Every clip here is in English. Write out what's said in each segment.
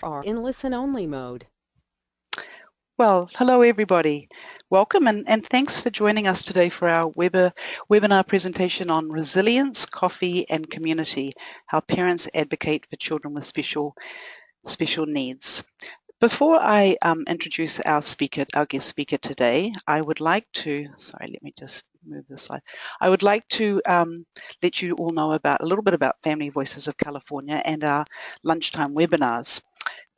are in listen-only mode. Well, hello everybody. Welcome and thanks for joining us today for our webinar presentation on resilience, coffee and community, how parents advocate for children with special needs. Before I introduce our guest speaker today, I would like to, sorry, let me just move this slide. I would like to let you all know about a little bit about Family Voices of California and our lunchtime webinars.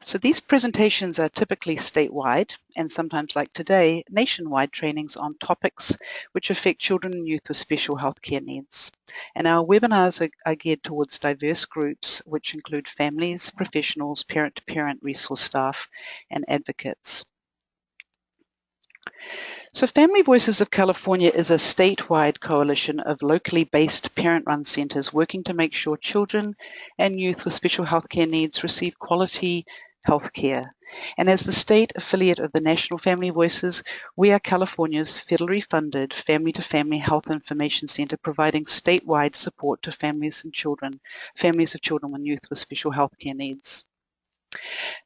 So these presentations are typically statewide and sometimes, like today, nationwide trainings on topics which affect children and youth with special healthcare needs. And our webinars are geared towards diverse groups which include families, professionals, parent-to-parent resource staff and advocates. So Family Voices of California is a statewide coalition of locally based parent-run centres working to make sure children and youth with special healthcare needs receive quality healthcare. And as the state affiliate of the National Family Voices, we are California's federally funded family-to-family health information centre providing statewide support to families of children and youth with special healthcare needs.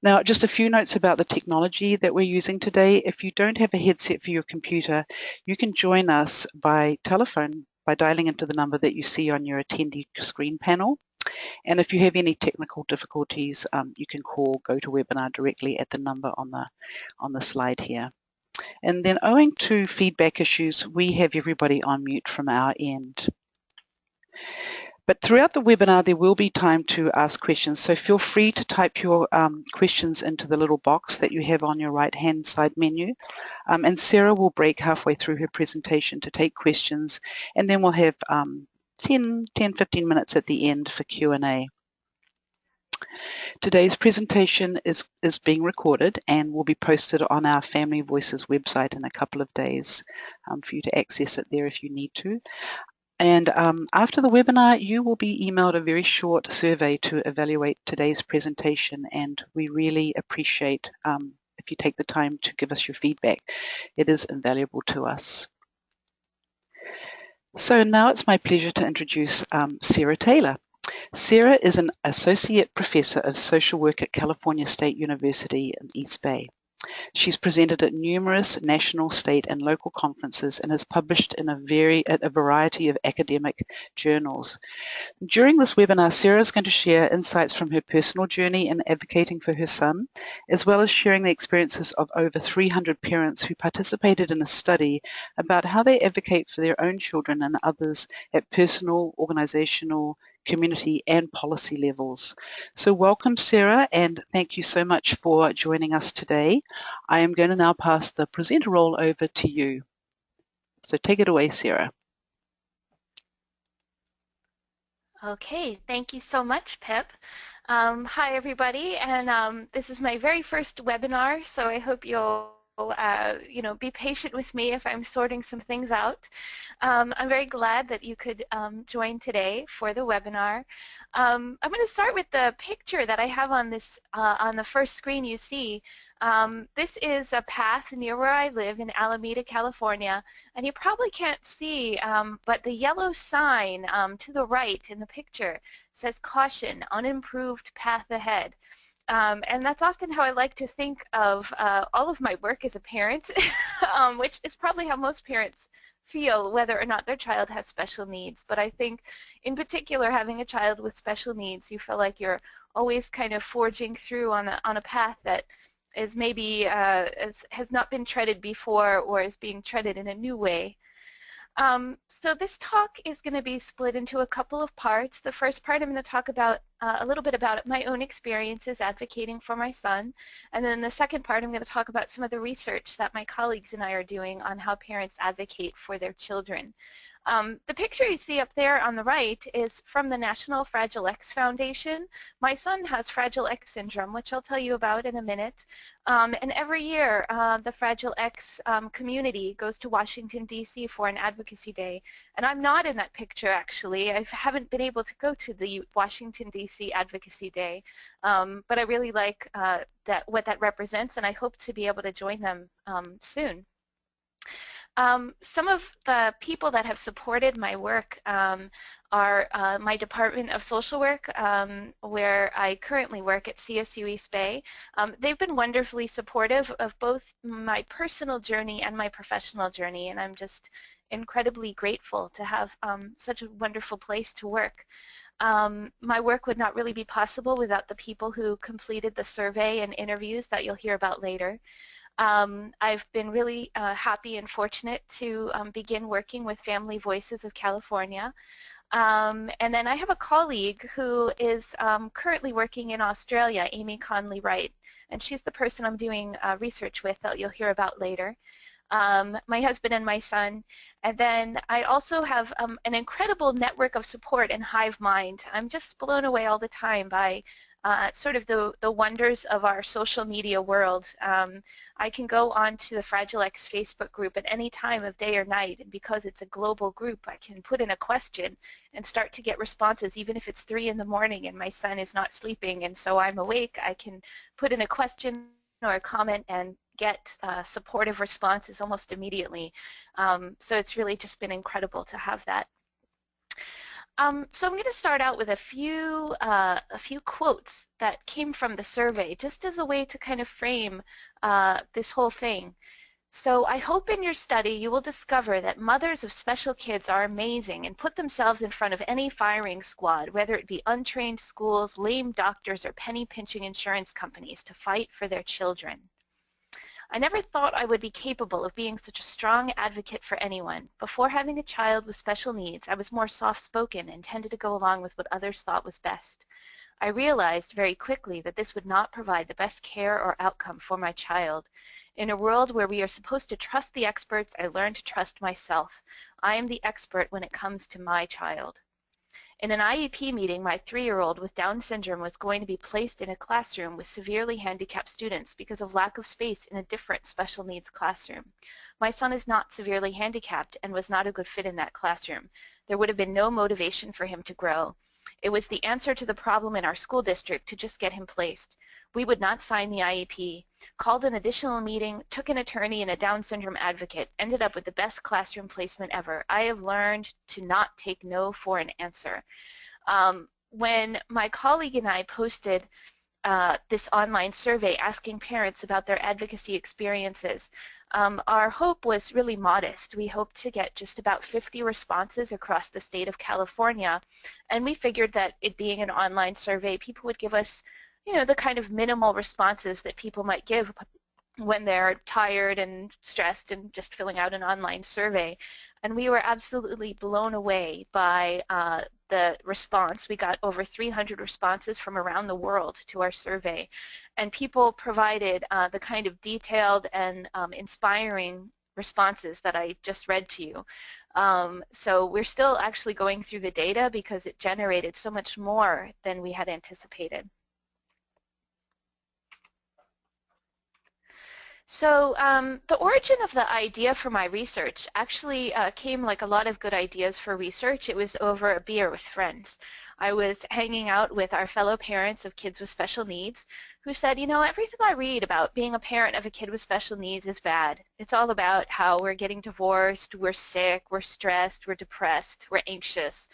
Now, just a few notes about the technology that we're using today. If you don't have a headset for your computer, you can join us by telephone by dialing into the number that you see on your attendee screen panel. And if you have any technical difficulties, you can call GoToWebinar directly at the number on the slide here. And then owing to feedback issues, we have everybody on mute from our end. But throughout the webinar, there will be time to ask questions. So feel free to type your questions into the little box that you have on your right-hand side menu. And Sarah will break halfway through her presentation to take questions. And then we'll have 10, 15 minutes at the end for Q&A. Today's presentation is being recorded and will be posted on our Family Voices website in a couple of days for you to access it there if you need to. And after the webinar, you will be emailed a very short survey to evaluate today's presentation, and we really appreciate if you take the time to give us your feedback. It is invaluable to us. So now it's my pleasure to introduce Sarah Taylor. Sarah is an Associate Professor of Social Work at California State University in East Bay. She's presented at numerous national, state, and local conferences and has published in a variety of academic journals. During this webinar, Sarah is going to share insights from her personal journey in advocating for her son, as well as sharing the experiences of over 300 parents who participated in a study about how they advocate for their own children and others at personal, organizational, community and policy levels. So welcome, Sarah, and thank you so much for joining us today. I am going to now pass the presenter role over to you. So take it away, Sarah. Okay, thank you so much, Pip. Hi, everybody, and this is my very first webinar, so I hope you'll be patient with me if I'm sorting some things out. I'm very glad that you could join today for the webinar. I'm going to start with the picture that I have on this on the first screen you see. This is a path near where I live in Alameda, California, and you probably can't see, but the yellow sign to the right in the picture says "Caution, unimproved path ahead." And that's often how I like to think of all of my work as a parent, which is probably how most parents feel whether or not their child has special needs. But I think in particular having a child with special needs, you feel like you're always kind of forging through on a path that is maybe has not been treaded before or is being treaded in a new way. So this talk is going to be split into a couple of parts. The first part I'm going to talk about a little bit about my own experiences advocating for my son, and then the second part I'm going to talk about some of the research that my colleagues and I are doing on how parents advocate for their children. The picture you see up there on the right is from the National Fragile X Foundation. My son has Fragile X syndrome, which I'll tell you about in a minute. And every year, the Fragile X community goes to Washington, D.C. for an advocacy day. And I'm not in that picture, actually. I haven't been able to go to the Washington, D.C. Advocacy Day. But I really like what that represents, and I hope to be able to join them soon. Some of the people that have supported my work my Department of Social Work, where I currently work at CSU East Bay. They've been wonderfully supportive of both my personal journey and my professional journey, and I'm just incredibly grateful to have such a wonderful place to work. My work would not really be possible without the people who completed the survey and interviews that you'll hear about later. I've been really happy and fortunate to begin working with Family Voices of California. And then I have a colleague who is currently working in Australia, Amy Conley-Wright, and she's the person I'm doing research with that you'll hear about later. My husband and my son, and then I also have an incredible network of support in Hive Mind. I'm just blown away all the time by sort of the wonders of our social media world. I can go on to the Fragile X Facebook group at any time of day or night, and because it's a global group, I can put in a question and start to get responses even if it's 3 in the morning and my son is not sleeping and so I'm awake. I can put in a question or a comment and get supportive responses almost immediately. So it's really just been incredible to have that. So I'm going to start out with a few quotes that came from the survey, just as a way to kind of frame this whole thing. So I hope in your study you will discover that mothers of special kids are amazing and put themselves in front of any firing squad, whether it be untrained schools, lame doctors, or penny-pinching insurance companies, to fight for their children. I never thought I would be capable of being such a strong advocate for anyone. Before having a child with special needs, I was more soft-spoken and tended to go along with what others thought was best. I realized very quickly that this would not provide the best care or outcome for my child. In a world where we are supposed to trust the experts, I learned to trust myself. I am the expert when it comes to my child. In an IEP meeting, my 3-year-old with Down syndrome was going to be placed in a classroom with severely handicapped students because of lack of space in a different special needs classroom. My son is not severely handicapped and was not a good fit in that classroom. There would have been no motivation for him to grow. It was the answer to the problem in our school district to just get him placed. We would not sign the IEP, called an additional meeting, took an attorney and a Down syndrome advocate, ended up with the best classroom placement ever. I have learned to not take no for an answer. When my colleague and I posted this online survey asking parents about their advocacy experiences, our hope was really modest. We hoped to get just about 50 responses across the state of California, and we figured that it being an online survey, people would give us, you know, the kind of minimal responses that people might give when they're tired and stressed and just filling out an online survey. And we were absolutely blown away by the response. We got over 300 responses from around the world to our survey. And people provided the kind of detailed and inspiring responses that I just read to you. So we're still actually going through the data because it generated so much more than we had anticipated. So the origin of the idea for my research actually came like a lot of good ideas for research. It was over a beer with friends. I was hanging out with our fellow parents of kids with special needs who said, you know, everything I read about being a parent of a kid with special needs is bad. It's all about how we're getting divorced, we're sick, we're stressed, we're depressed, we're anxious.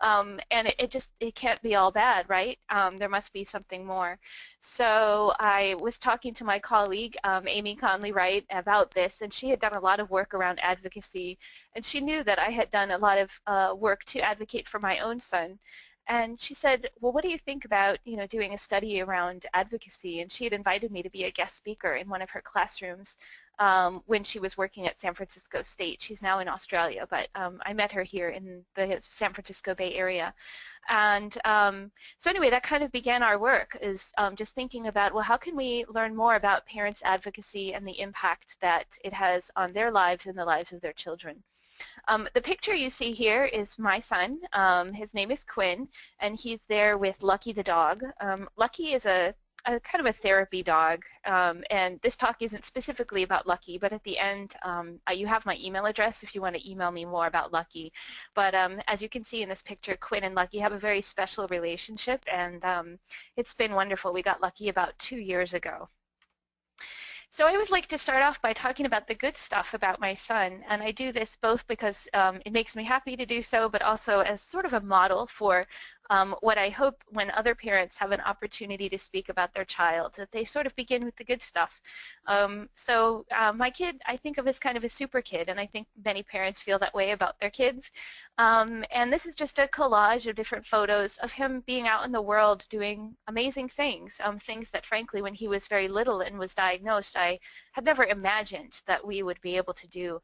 And it can't be all bad, right? There must be something more. So I was talking to my colleague, Amy Conley-Wright, about this, and she had done a lot of work around advocacy, and she knew that I had done a lot of work to advocate for my own son. And she said, well, what do you think about, you know, doing a study around advocacy? And she had invited me to be a guest speaker in one of her classrooms when she was working at San Francisco State. She's now in Australia, but I met her here in the San Francisco Bay Area. And so anyway, that kind of began our work, is just thinking about, well, how can we learn more about parents' advocacy and the impact that it has on their lives and the lives of their children. The picture you see here is my son. His name is Quinn, and he's there with Lucky the dog. Lucky is a kind of a therapy dog, and this talk isn't specifically about Lucky, but at the end you have my email address if you want to email me more about Lucky. But as you can see in this picture, Quinn and Lucky have a very special relationship, and it's been wonderful. We got Lucky about 2 years ago. So I always like to start off by talking about the good stuff about my son, and I do this both because it makes me happy to do so, but also as sort of a model for what I hope when other parents have an opportunity to speak about their child, that they sort of begin with the good stuff. My kid I think of as kind of a super kid, and I think many parents feel that way about their kids. And this is just a collage of different photos of him being out in the world doing amazing things, things that frankly when he was very little and was diagnosed I had never imagined that we would be able to do.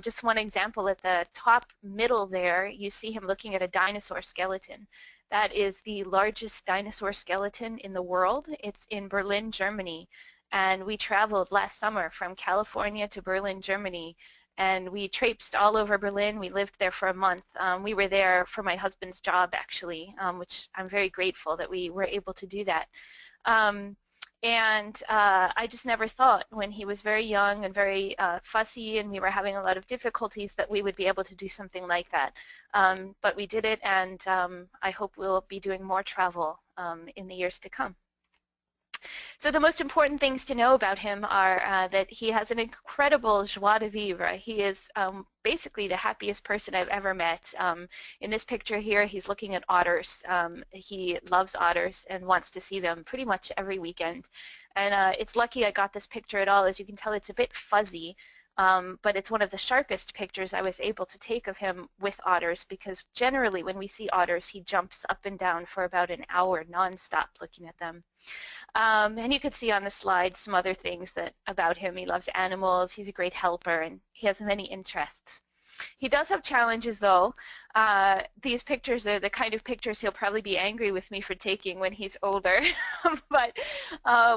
Just one example, at the top middle there you see him looking at a dinosaur skeleton. That is the largest dinosaur skeleton in the world. It's in Berlin, Germany. And we traveled last summer from California to Berlin, Germany, and we traipsed all over Berlin. We lived there for a month. We were there for my husband's job, actually, which I'm very grateful that we were able to do that. I just never thought when he was very young and very fussy and we were having a lot of difficulties that we would be able to do something like that. But we did it, and I hope we'll be doing more travel in the years to come. So the most important things to know about him are that he has an incredible joie de vivre. He is basically the happiest person I've ever met. In this picture here, he's looking at otters. He loves otters and wants to see them pretty much every weekend. And it's lucky I got this picture at all. As you can tell, it's a bit fuzzy. But it's one of the sharpest pictures I was able to take of him with otters, because generally when we see otters, he jumps up and down for about an hour nonstop looking at them. And you could see on the slide some other things about him. He loves animals, he's a great helper, and he has many interests. He does have challenges, though. These pictures are the kind of pictures he'll probably be angry with me for taking when he's older. But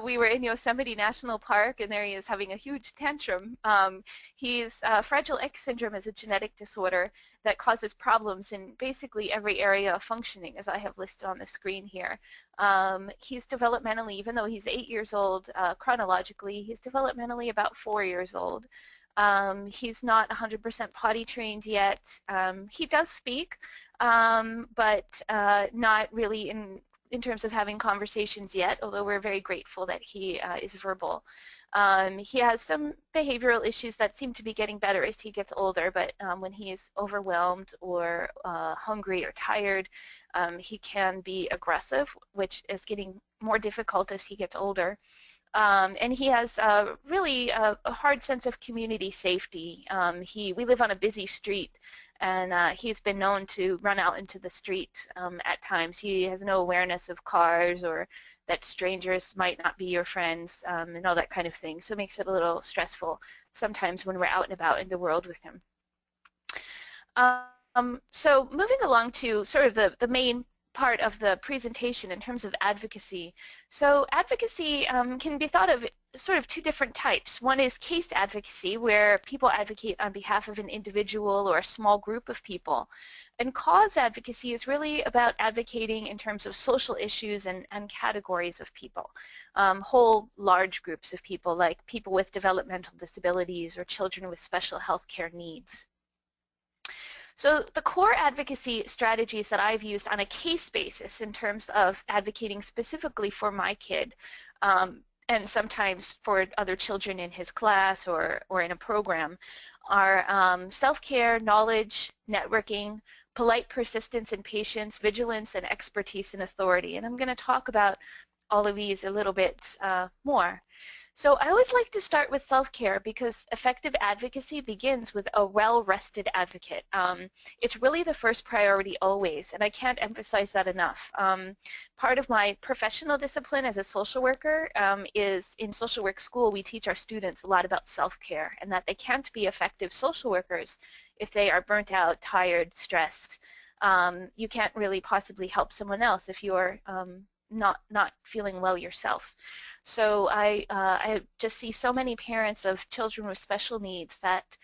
we were in Yosemite National Park, and there he is having a huge tantrum. Fragile X syndrome is a genetic disorder that causes problems in basically every area of functioning, as I have listed on the screen here. He's developmentally, even though he's 8 years old chronologically, he's developmentally about 4 years old. He's not 100% potty trained yet. He does speak, but not really in terms of having conversations yet, although we're very grateful that he is verbal. He has some behavioral issues that seem to be getting better as he gets older, but when he is overwhelmed or hungry or tired, he can be aggressive, which is getting more difficult as he gets older. And he has really a hard sense of community safety. We live on a busy street, and he's been known to run out into the street at times. He has no awareness of cars or that strangers might not be your friends and all that kind of thing. So it makes it a little stressful sometimes when we're out and about in the world with him. So moving along to sort of the main part of the presentation in terms of advocacy. So advocacy can be thought of sort of two different types. One is case advocacy, where people advocate on behalf of an individual or a small group of people. And cause advocacy is really about advocating in terms of social issues and categories of people, whole large groups of people, like people with developmental disabilities or children with special health care needs. So the core advocacy strategies that I've used on a case basis in terms of advocating specifically for my kid, and sometimes for other children in his class or in a program, are self-care, knowledge, networking, polite persistence and patience, vigilance, and expertise and authority. And I'm going to talk about all of these a little bit more. So I always like to start with self-care because effective advocacy begins with a well-rested advocate. It's really the first priority always, and I can't emphasize that enough. Part of my professional discipline as a social worker is in social work school we teach our students a lot about self-care, and that they can't be effective social workers if they are burnt out, tired, stressed. You can't really possibly help someone else if you're not feeling well yourself. So I just see so many parents of children with special needs that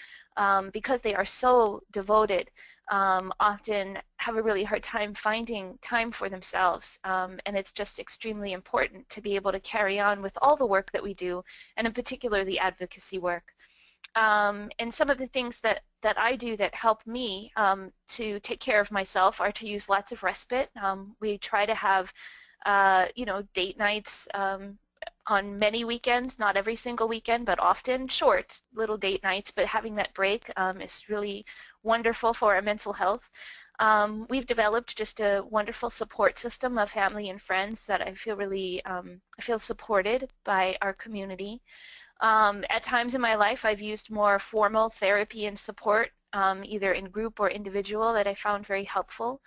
because they are so devoted, often have a really hard time finding time for themselves. And it's just extremely important to be able to carry on with all the work that we do, and in particular the advocacy work. And some of the things that I do that help me to take care of myself are to use lots of respite. We try to have date nights on many weekends, not every single weekend, but often short little date nights, but having that break is really wonderful for our mental health. We've developed just a wonderful support system of family and friends that I feel really I feel supported by our community. At times in my life, I've used more formal therapy and support, either in group or individual, that I found very helpful.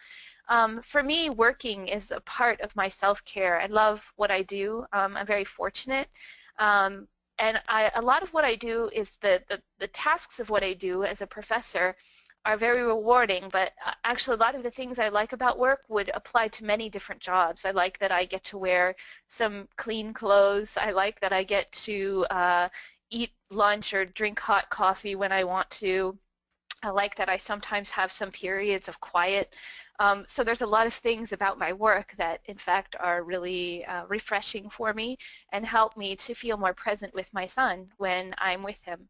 For me, working is a part of my self-care. I love what I do. I'm very fortunate. And a lot of what I do is the tasks of what I do as a professor are very rewarding, but actually a lot of the things I like about work would apply to many different jobs. I like that I get to wear some clean clothes. I like that I get to eat lunch or drink hot coffee when I want to. I like that I sometimes have some periods of quiet. So there's a lot of things about my work that in fact are really refreshing for me and help me to feel more present with my son when I'm with him.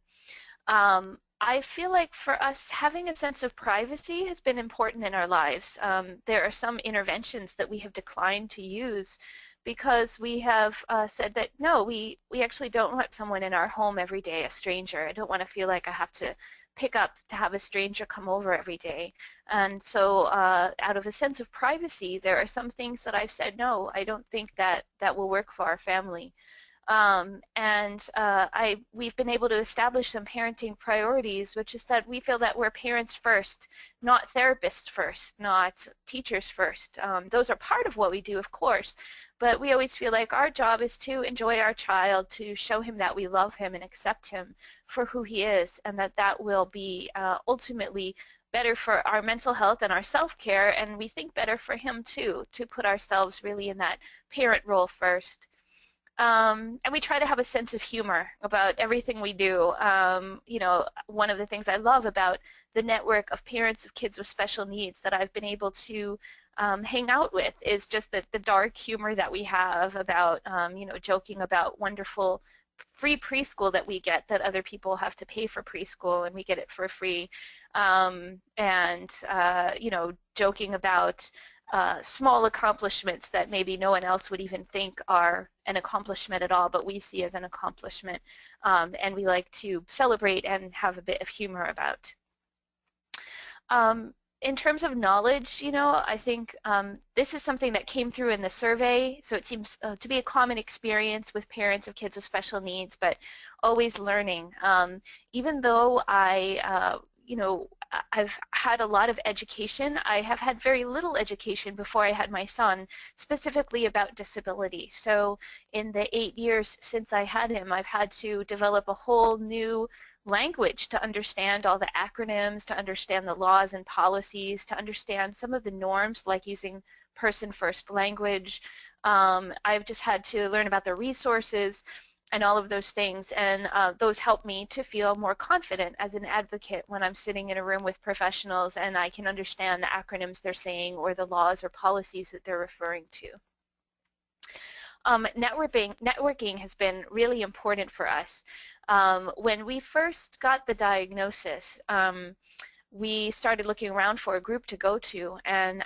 I feel like for us, having a sense of privacy has been important in our lives. There are some interventions that we have declined to use because we have said that, no, we actually don't want someone in our home every day, a stranger. I don't want to feel like I have to pick up to have a stranger come over every day. And so out of a sense of privacy, there are some things that I've said, no, I don't think that that will work for our family. We've been able to establish some parenting priorities, which is that we feel that we're parents first, not therapists first, not teachers first. Those are part of what we do, of course, but we always feel like our job is to enjoy our child, to show him that we love him and accept him for who he is, and that that will be ultimately better for our mental health and our self-care, and we think better for him too, to put ourselves really in that parent role first. And we try to have a sense of humor about everything we do. You know, one of the things I love about the network of parents of kids with special needs that I've been able to hang out with is just the dark humor that we have about, you know, joking about wonderful free preschool that we get that other people have to pay for preschool and we get it for free. You know, joking about small accomplishments that maybe no one else would even think are an accomplishment at all, but we see as an accomplishment, and we like to celebrate and have a bit of humor about. In terms of knowledge, you know, I think this is something that came through in the survey, so it seems to be a common experience with parents of kids with special needs, but always learning. Even though you know, I've had a lot of education, I have had very little education before I had my son, specifically about disability. So in the 8 years since I had him, I've had to develop a whole new language to understand all the acronyms, to understand the laws and policies, to understand some of the norms like using person-first language. I've just had to learn about the resources and all of those things, and those help me to feel more confident as an advocate when I'm sitting in a room with professionals and I can understand the acronyms they're saying or the laws or policies that they're referring to. Networking has been really important for us. When we first got the diagnosis, we started looking around for a group to go to, and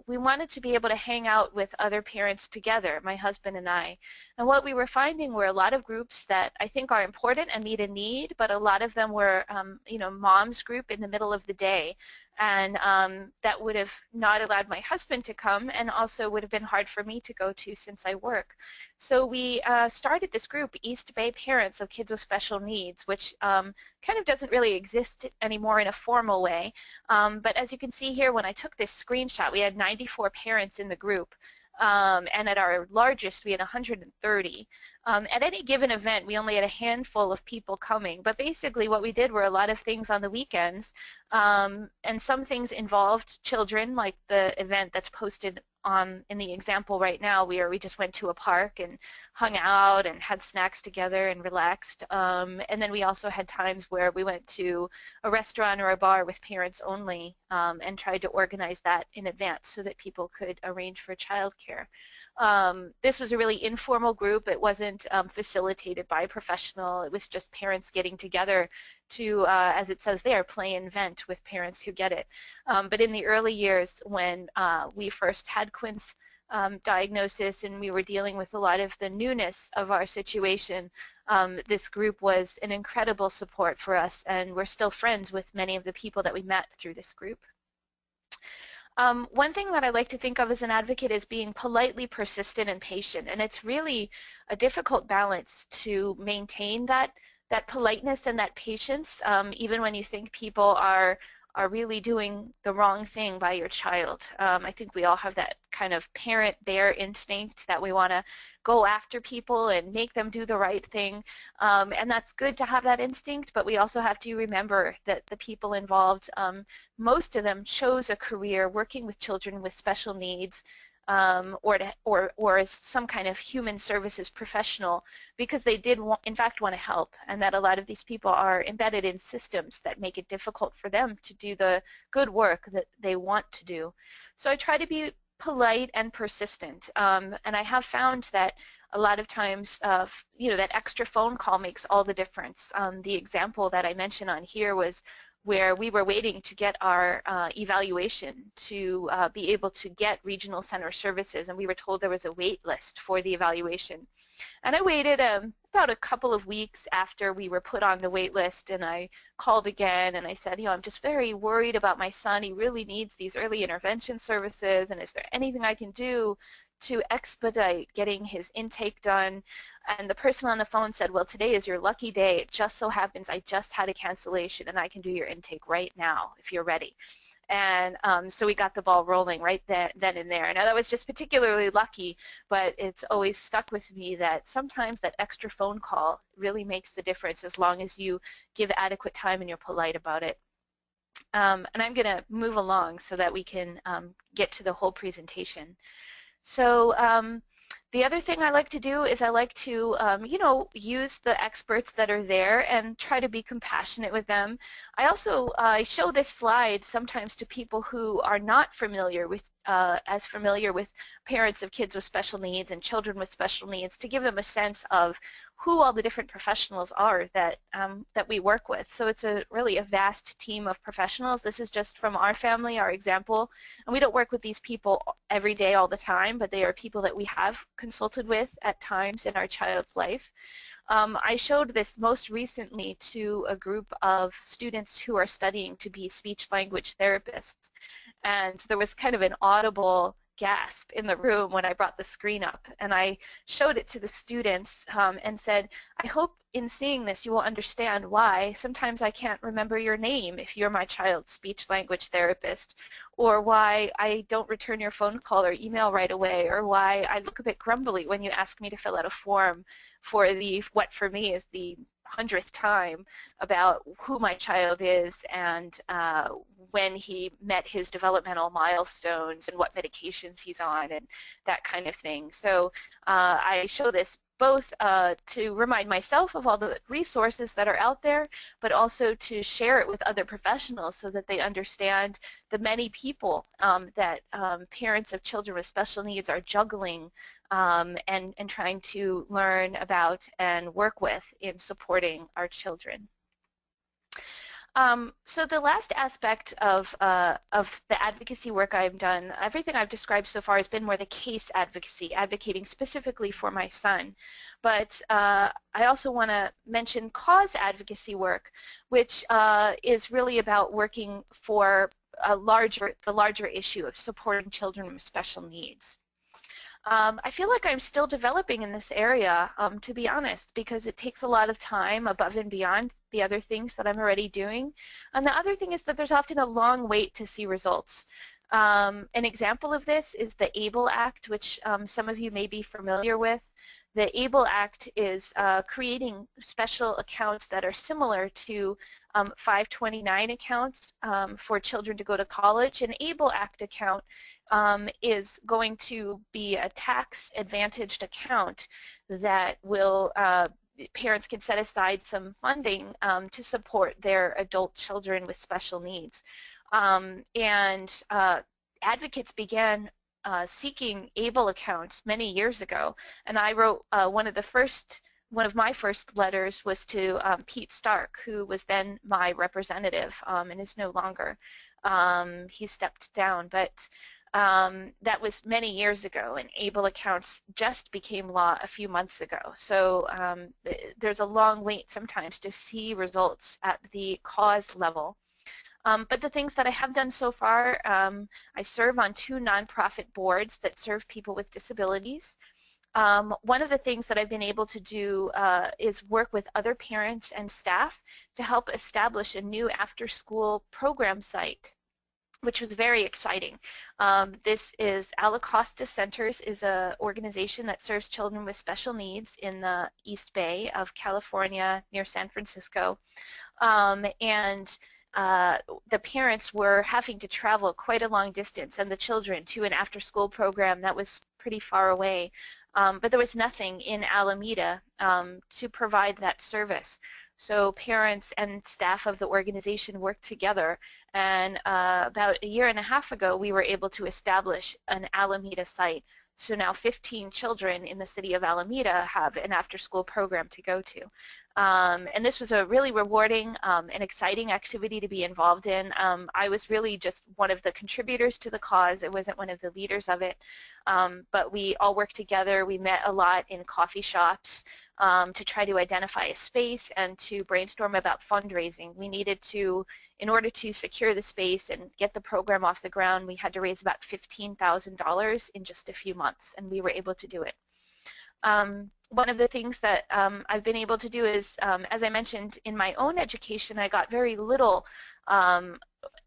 we wanted to be able to hang out with other parents together, my husband and I. And what we were finding were a lot of groups that I think are important and meet a need, but a lot of them were, you know, mom's group in the middle of the day, and that would have not allowed my husband to come, and also would have been hard for me to go to since I work. So we started this group, East Bay Parents of Kids with Special Needs, which kind of doesn't really exist anymore in a formal way. But as you can see here, when I took this screenshot, we had 94 parents in the group. And at our largest, we had 130. At any given event, we only had a handful of people coming, but basically what we did were a lot of things on the weekends, and some things involved children, like the event that's posted in the example right now, where we just went to a park and hung out and had snacks together and relaxed. And then we also had times where we went to a restaurant or a bar with parents only, and tried to organize that in advance so that people could arrange for childcare. This was a really informal group. It wasn't facilitated by a professional. It was just parents getting together to, as it says there, play and vent with parents who get it. But in the early years when we first had Quince, diagnosis and we were dealing with a lot of the newness of our situation, this group was an incredible support for us, and we're still friends with many of the people that we met through this group. One thing that I like to think of as an advocate is being politely persistent and patient, and it's really a difficult balance to maintain that politeness and that patience, even when you think people are really doing the wrong thing by your child. I think we all have that kind of parent bear instinct that we want to go after people and make them do the right thing, and that's good to have that instinct, but we also have to remember that the people involved, most of them chose a career working with children with special needs, or as some kind of human services professional, because they did in fact want to help, and that a lot of these people are embedded in systems that make it difficult for them to do the good work that they want to do. So I try to be polite and persistent, and I have found that a lot of times, that extra phone call makes all the difference. The example that I mentioned on here was where we were waiting to get our evaluation to be able to get regional center services, and we were told there was a wait list for the evaluation. And I waited about a couple of weeks after we were put on the wait list, and I called again and I said, I'm just very worried about my son. He really needs these early intervention services, and is there anything I can do to expedite getting his intake done? And the person on the phone said, well, today is your lucky day. It just so happens I just had a cancellation and I can do your intake right now if you're ready. And so we got the ball rolling right then and there. Now that was just particularly lucky, but it's always stuck with me that sometimes that extra phone call really makes the difference as long as you give adequate time and you're polite about it. And I'm going to move along so that we can get to the whole presentation. So the other thing I like to do is I like to, use the experts that are there and try to be compassionate with them. I also show this slide sometimes to people who are not familiar with, as familiar with parents of kids with special needs and children with special needs, to give them a sense of who all the different professionals are that we work with. So it's really a vast team of professionals. This is just from our family, our example, and we don't work with these people every day all the time, but they are people that we have consulted with at times in our child's life. I showed this most recently to a group of students who are studying to be speech-language therapists, and there was kind of an audible gasp in the room when I brought the screen up, and I showed it to the students and said, I hope in seeing this you will understand why sometimes I can't remember your name if you're my child's speech language therapist, or why I don't return your phone call or email right away, or why I look a bit grumbly when you ask me to fill out a form for what for me is the 100th time about who my child is and when he met his developmental milestones and what medications he's on and that kind of thing. So I show this both to remind myself of all the resources that are out there, but also to share it with other professionals so that they understand the many people that parents of children with special needs are juggling and trying to learn about and work with in supporting our children. So the last aspect of the advocacy work I've done, everything I've described so far has been more the case advocacy, advocating specifically for my son. But I also want to mention cause advocacy work, which is really about working for the larger issue of supporting children with special needs. I feel like I'm still developing in this area, to be honest, because it takes a lot of time above and beyond the other things that I'm already doing. And the other thing is that there's often a long wait to see results. An example of this is the ABLE Act, which some of you may be familiar with. The ABLE Act is creating special accounts that are similar to 529 accounts for children to go to college. An ABLE Act account is going to be a tax-advantaged account that will parents can set aside some funding to support their adult children with special needs. And advocates began seeking ABLE accounts many years ago, and I wrote one of my first letters was to Pete Stark, who was then my representative and is no longer. He stepped down, but That was many years ago, and ABLE accounts just became law a few months ago. So there's a long wait sometimes to see results at the cause level. But the things that I have done so far, I serve on 2 nonprofit boards that serve people with disabilities. One of the things that I've been able to do is work with other parents and staff to help establish a new after-school program site, which was very exciting. This is Alacosta Centers, is an organization that serves children with special needs in the East Bay of California near San Francisco. And the parents were having to travel quite a long distance, and the children to an after-school program that was pretty far away. But there was nothing in Alameda to provide that service. So parents and staff of the organization worked together, and about a year and a half ago we were able to establish an Alameda site. So now 15 children in the city of Alameda have an after-school program to go to. And this was a really rewarding and exciting activity to be involved in. I was really just one of the contributors to the cause. I wasn't one of the leaders of it. But we all worked together. We met a lot in coffee shops to try to identify a space and to brainstorm about fundraising. We needed to, in order to secure the space and get the program off the ground, we had to raise about $15,000 in just a few months, and we were able to do it. One of the things that I've been able to do is, as I mentioned, in my own education, I got very little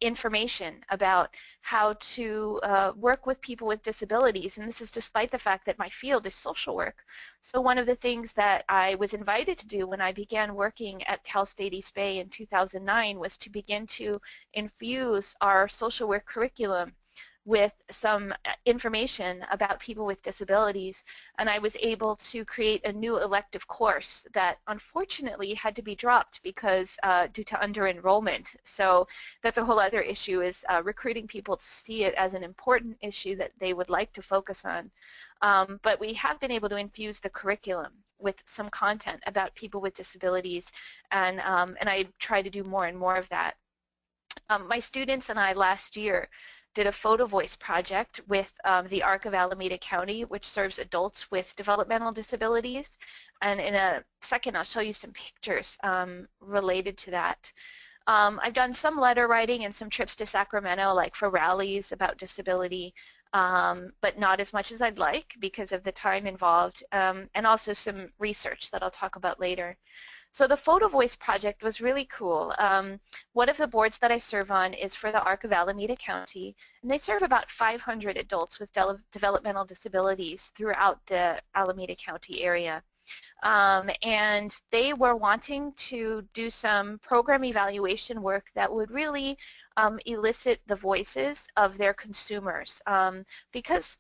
information about how to work with people with disabilities, and this is despite the fact that my field is social work. So one of the things that I was invited to do when I began working at Cal State East Bay in 2009 was to begin to infuse our social work curriculum with some information about people with disabilities, and I was able to create a new elective course that unfortunately had to be dropped because due to under-enrollment. So that's a whole other issue, is recruiting people to see it as an important issue that they would like to focus on. But we have been able to infuse the curriculum with some content about people with disabilities, and I try to do more and more of that. My students and I last year did a Photovoice project with the ARC of Alameda County, which serves adults with developmental disabilities. And in a second, I'll show you some pictures related to that. I've done some letter writing and some trips to Sacramento, like for rallies about disability, but not as much as I'd like because of the time involved, and also some research that I'll talk about later. So the Photovoice project was really cool. One of the boards that I serve on is for the ARC of Alameda County, and they serve about 500 adults with developmental disabilities throughout the Alameda County area. And they were wanting to do some program evaluation work that would really elicit the voices of their consumers, because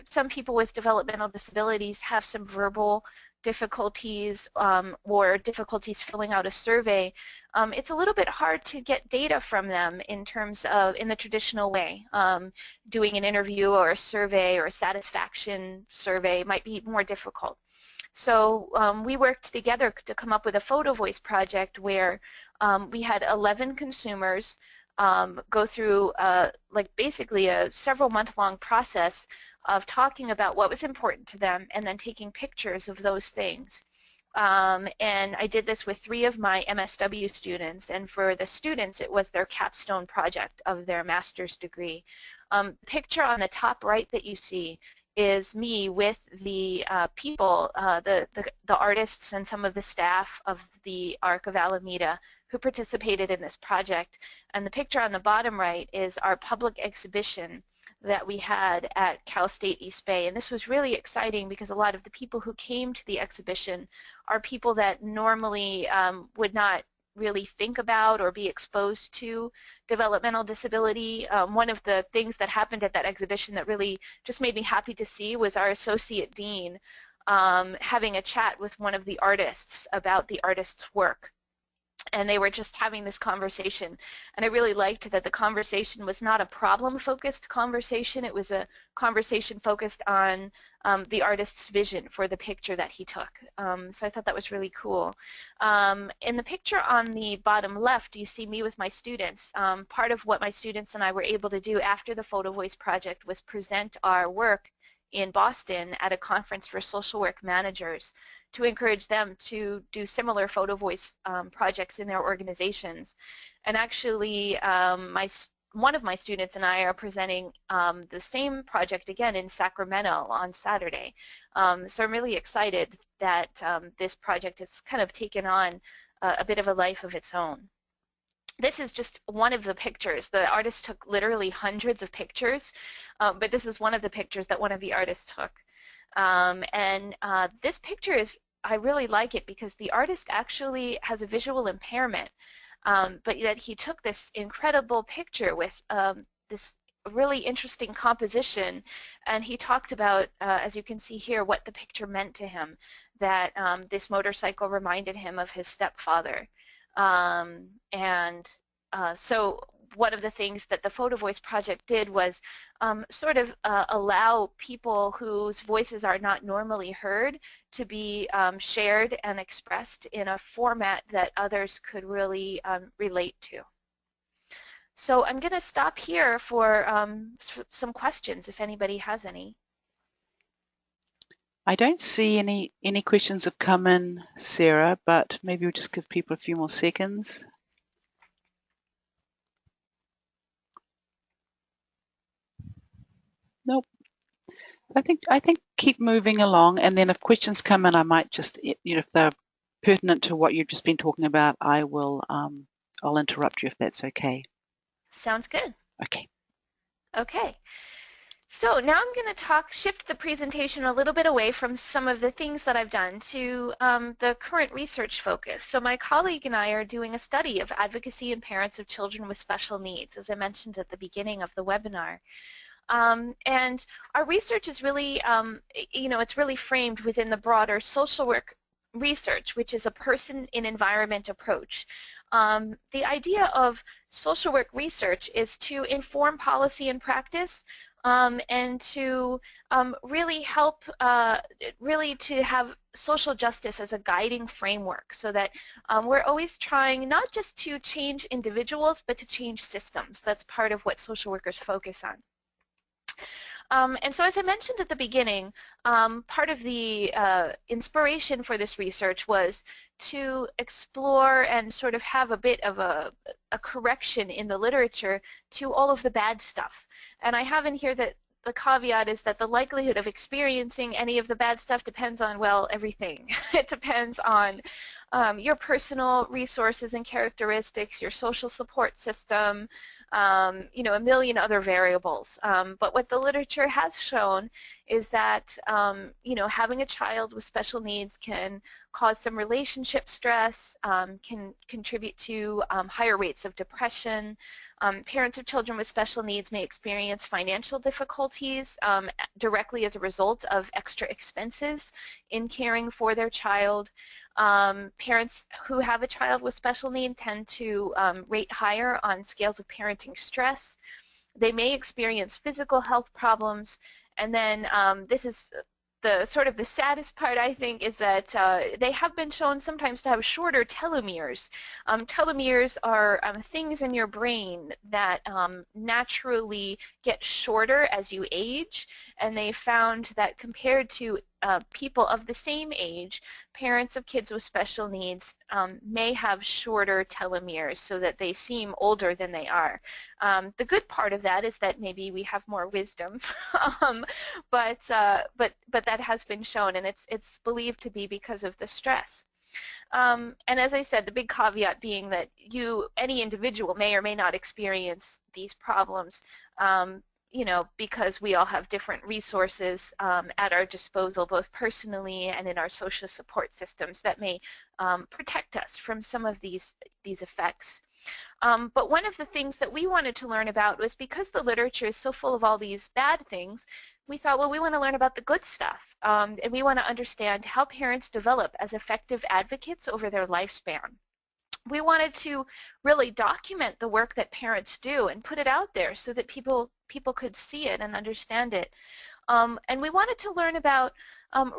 some people with developmental disabilities have some verbal difficulties or difficulties filling out a survey. It's a little bit hard to get data from them in terms of, in the traditional way. Doing an interview or a survey or a satisfaction survey might be more difficult. So we worked together to come up with a Photovoice project where we had 11 consumers go through like basically a several month-long process of talking about what was important to them and then taking pictures of those things. And I did this with 3 of my MSW students, and for the students it was their capstone project of their master's degree. The picture on the top right that you see is me with the people, the artists and some of the staff of the ARC of Alameda who participated in this project. And the picture on the bottom right is our public exhibition that we had at Cal State East Bay. And this was really exciting because a lot of the people who came to the exhibition are people that normally would not really think about or be exposed to developmental disability. One of the things that happened at that exhibition that really just made me happy to see was our associate dean having a chat with one of the artists about the artist's work. and they were just having this conversation, and I really liked that the conversation was not a problem-focused conversation. It was a conversation focused on the artist's vision for the picture that he took. So I thought that was really cool. In the picture on the bottom left, you see me with my students. Part of what my students and I were able to do after the Photovoice project was present our work in Boston at a conference for social work managers to encourage them to do similar Photovoice projects in their organizations. And actually, one of my students and I are presenting the same project again in Sacramento on Saturday. So I'm really excited that this project has kind of taken on a bit of a life of its own. This is just one of the pictures. The artist took literally hundreds of pictures, but this is one of the pictures that one of the artists took. This picture is, I really like it because the artist actually has a visual impairment, but yet he took this incredible picture with this really interesting composition, and he talked about, as you can see here, what the picture meant to him, that this motorcycle reminded him of his stepfather. So one of the things that the Photovoice Project did was sort of allow people whose voices are not normally heard to be shared and expressed in a format that others could really relate to. So I'm going to stop here for some questions if anybody has any. I don't see any questions have come in, Sarah, but maybe we'll just give people a few more seconds. Nope. I think keep moving along, and then if questions come in, I might just, if they're pertinent to what you've just been talking about, I will I'll interrupt you if that's okay. Sounds good. Okay. Okay. So now I'm going to shift the presentation a little bit away from some of the things that I've done to the current research focus. So my colleague and I are doing a study of advocacy in parents of children with special needs, as I mentioned at the beginning of the webinar. And our research is really, it's really framed within the broader social work research, which is a person in environment approach. The idea of social work research is to inform policy and practice, and to really help, really to have social justice as a guiding framework, so that we're always trying not just to change individuals, but to change systems. That's part of what social workers focus on. And so as I mentioned at the beginning, part of the inspiration for this research was to explore and sort of have a bit of a correction in the literature to all of the bad stuff. And I have in here that the caveat is that the likelihood of experiencing any of the bad stuff depends on, well, everything. It depends on your personal resources and characteristics, your social support system, a million other variables. But what the literature has shown is that, having a child with special needs can cause some relationship stress, can contribute to higher rates of depression. Parents of children with special needs may experience financial difficulties directly as a result of extra expenses in caring for their child. Parents who have a child with special need tend to rate higher on scales of parenting stress. They may experience physical health problems, and then this is the sort of the saddest part, I think, is that they have been shown sometimes to have shorter telomeres. Telomeres are things in your brain that naturally get shorter as you age, and they found that compared to people of the same age, parents of kids with special needs may have shorter telomeres so that they seem older than they are. The good part of that is that maybe we have more wisdom, but that has been shown, and it's believed to be because of the stress. And as I said, the big caveat being that any individual may or may not experience these problems, because we all have different resources at our disposal, both personally and in our social support systems that may protect us from some of these effects. But one of the things that we wanted to learn about was, because the literature is so full of all these bad things, we thought, well, we want to learn about the good stuff, and we want to understand how parents develop as effective advocates over their lifespan. we wanted to really document the work that parents do and put it out there so that people could see it and understand it. And we wanted to learn about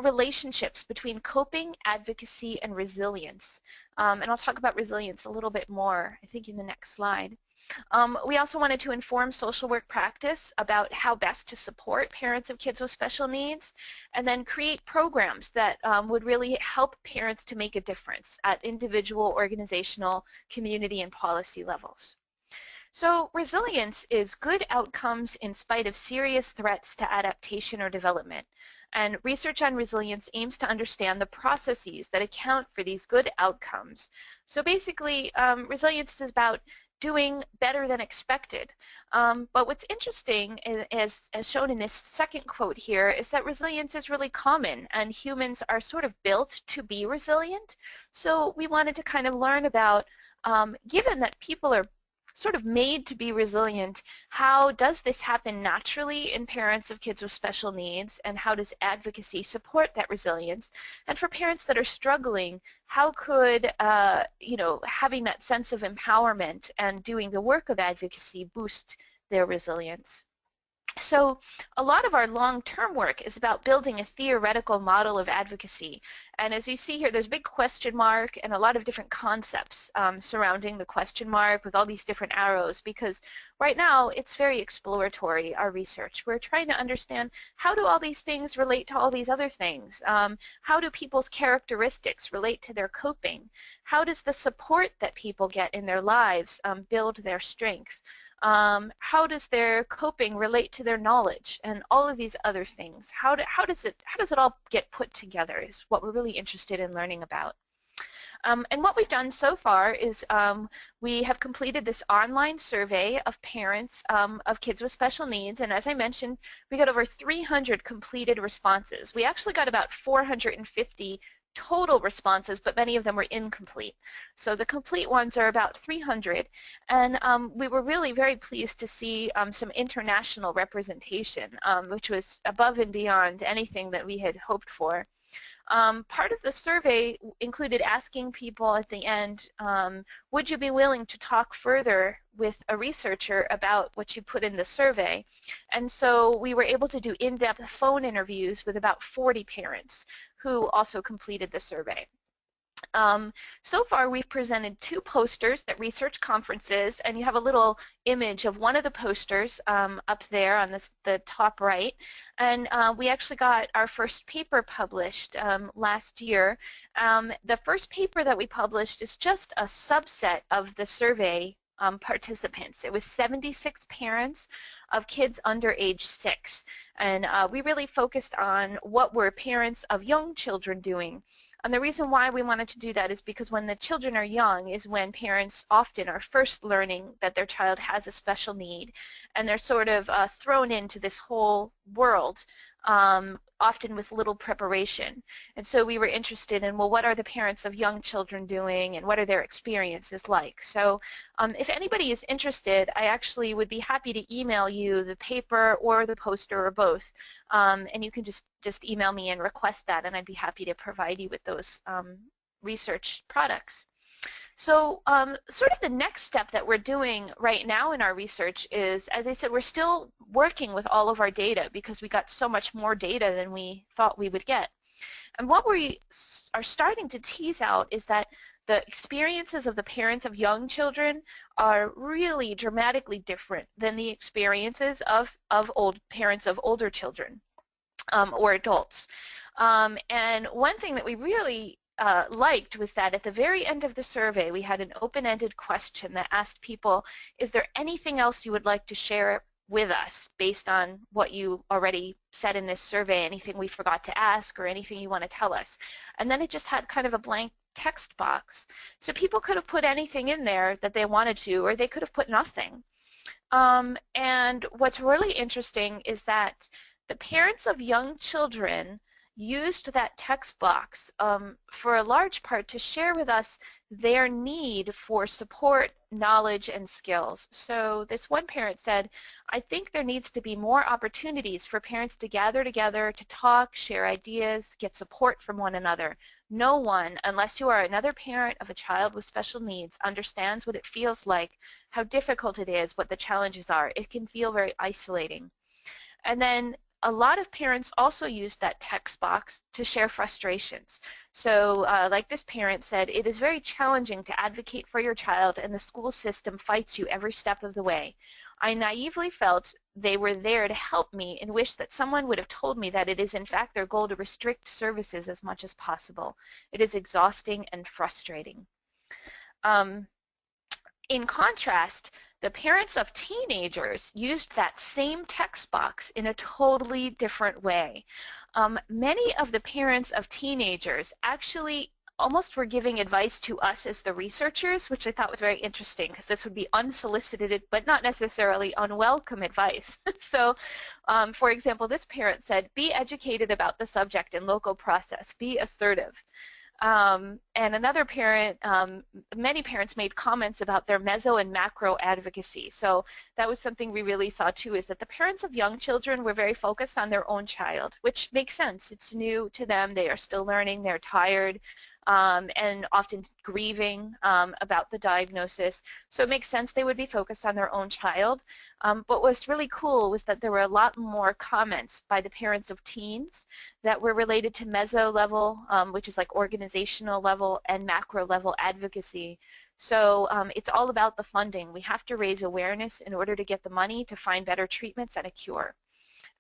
relationships between coping, advocacy, and resilience. And I'll talk about resilience a little bit more, I think, in the next slide. We also wanted to inform social work practice about how best to support parents of kids with special needs, and then create programs that would really help parents to make a difference at individual, organizational, community, and policy levels. So resilience is good outcomes in spite of serious threats to adaptation or development. And research on resilience aims to understand the processes that account for these good outcomes. So basically, resilience is about doing better than expected. But what's interesting, as shown in this second quote here, is that resilience is really common, and humans are sort of built to be resilient. So we wanted to kind of learn about, given that people are sort of made to be resilient, how does this happen naturally in parents of kids with special needs, and how does advocacy support that resilience? And for parents that are struggling, how could having that sense of empowerment and doing the work of advocacy boost their resilience? So a lot of our long-term work is about building a theoretical model of advocacy. And as you see here, there's a big question mark and a lot of different concepts surrounding the question mark with all these different arrows, because right now it's very exploratory, our research. We're trying to understand, how do all these things relate to all these other things? How do people's characteristics relate to their coping? How does the support that people get in their lives build their strength? How does their coping relate to their knowledge, and all of these other things? How does it all get put together is what we're really interested in learning about. And what we've done so far is we have completed this online survey of parents of kids with special needs, and as I mentioned, we got over 300 completed responses. We actually got about 450 total responses, but many of them were incomplete. So the complete ones are about 300, and we were really very pleased to see some international representation, which was above and beyond anything that we had hoped for. Part of the survey included asking people at the end, would you be willing to talk further with a researcher about what you put in the survey? And so we were able to do in-depth phone interviews with about 40 parents who also completed the survey. So far, we've presented 2 posters at research conferences, and you have a little image of one of the posters up there on the top right. And we actually got our first paper published last year. The first paper that we published is just a subset of the survey participants. It was 76 parents of kids under age 6, and we really focused on what were parents of young children doing. And the reason why we wanted to do that is because when the children are young is when parents often are first learning that their child has a special need, and they're sort of thrown into this whole world, often with little preparation. And so we were interested in, well, what are the parents of young children doing, and what are their experiences like? So if anybody is interested, I actually would be happy to email you the paper or the poster or both, and you can just email me and request that, and I'd be happy to provide you with those research products. So sort of the next step that we're doing right now in our research is, as I said, we're still working with all of our data because we got so much more data than we thought we would get. And what we are starting to tease out is that the experiences of the parents of young children are really dramatically different than the experiences of parents of older children or adults. And one thing that we really liked was that at the very end of the survey we had an open-ended question that asked people, is there anything else you would like to share with us based on what you already said in this survey, anything we forgot to ask or anything you want to tell us? And then it just had kind of a blank text box. So people could have put anything in there that they wanted to, or they could have put nothing. And what's really interesting is that the parents of young children used that text box for a large part to share with us their need for support, knowledge, and skills. So this one parent said, I think there needs to be more opportunities for parents to gather together to talk, share ideas, get support from one another. No one, unless you are another parent of a child with special needs, understands what it feels like, how difficult it is, what the challenges are. It can feel very isolating. And then a lot of parents also use that text box to share frustrations. So like this parent said, it is very challenging to advocate for your child and the school system fights you every step of the way. I naively felt they were there to help me and wish that someone would have told me that it is in fact their goal to restrict services as much as possible. It is exhausting and frustrating. In contrast, the parents of teenagers used that same text box in a totally different way. Many of the parents of teenagers actually almost were giving advice to us as the researchers, which I thought was very interesting because this would be unsolicited but not necessarily unwelcome advice. So, for example, this parent said, be educated about the subject and local process, be assertive. And another parent, many parents made comments about their meso and macro advocacy. So that was something we really saw too, is that the parents of young children were very focused on their own child, which makes sense. It's new to them. They are still learning. They're tired. And often grieving about the diagnosis. So it makes sense they would be focused on their own child. But what's really cool was that there were a lot more comments by the parents of teens that were related to meso level, which is like organizational level, and macro level advocacy. So it's all about the funding. We have to raise awareness in order to get the money to find better treatments and a cure.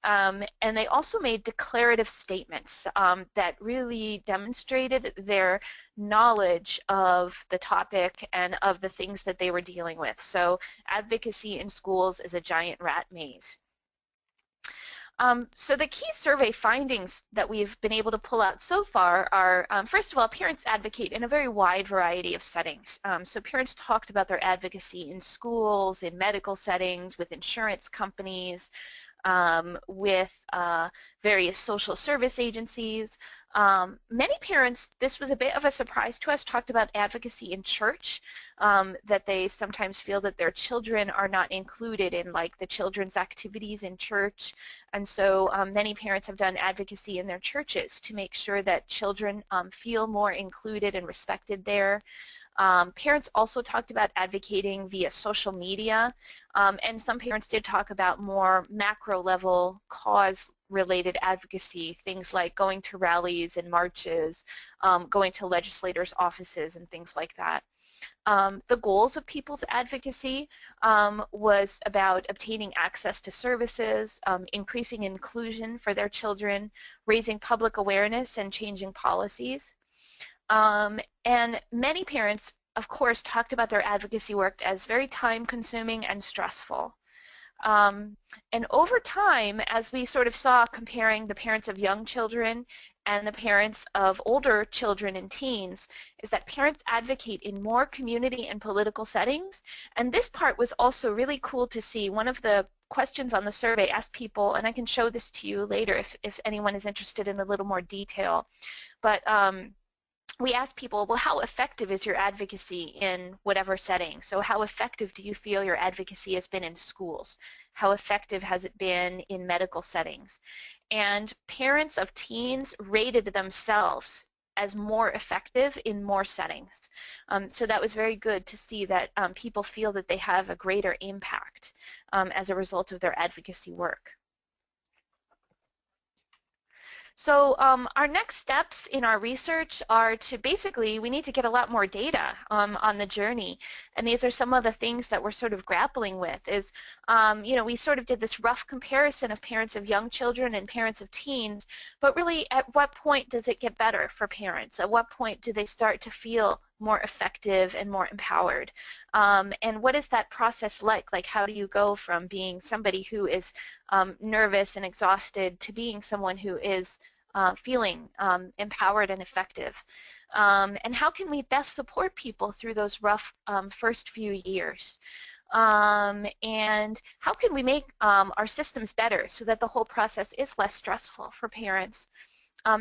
And they also made declarative statements that really demonstrated their knowledge of the topic and of the things that they were dealing with. So advocacy in schools is a giant rat maze. So the key survey findings that we've been able to pull out so far are, first of all, parents advocate in a very wide variety of settings. So parents talked about their advocacy in schools, in medical settings, with insurance companies, with various social service agencies. Many parents, this was a bit of a surprise to us, talked about advocacy in church, that they sometimes feel that their children are not included in like the children's activities in church. And so many parents have done advocacy in their churches to make sure that children feel more included and respected there. Parents also talked about advocating via social media, and some parents did talk about more macro level cause-related advocacy, things like going to rallies and marches, going to legislators' offices and things like that. The goals of people's advocacy was about obtaining access to services, increasing inclusion for their children, raising public awareness, and changing policies. And many parents, of course, talked about their advocacy work as very time-consuming and stressful. And over time, as we sort of saw comparing the parents of young children and the parents of older children and teens, is that parents advocate in more community and political settings. And this part was also really cool to see. One of the questions on the survey asked people, and I can show this to you later if anyone is interested in a little more detail, but we asked people, well, how effective is your advocacy in whatever setting? So how effective do you feel your advocacy has been in schools? How effective has it been in medical settings? And parents of teens rated themselves as more effective in more settings. So that was very good to see that people feel that they have a greater impact as a result of their advocacy work. So our next steps in our research are to basically, we need to get a lot more data on the journey. And these are some of the things that we're sort of grappling with is, you know, we sort of did this rough comparison of parents of young children and parents of teens, but really at what point does it get better for parents? At what point do they start to feel more effective and more empowered? And what is that process like? Like, how do you go from being somebody who is nervous and exhausted to being someone who is feeling empowered and effective? And how can we best support people through those rough first few years? And how can we make our systems better so that the whole process is less stressful for parents?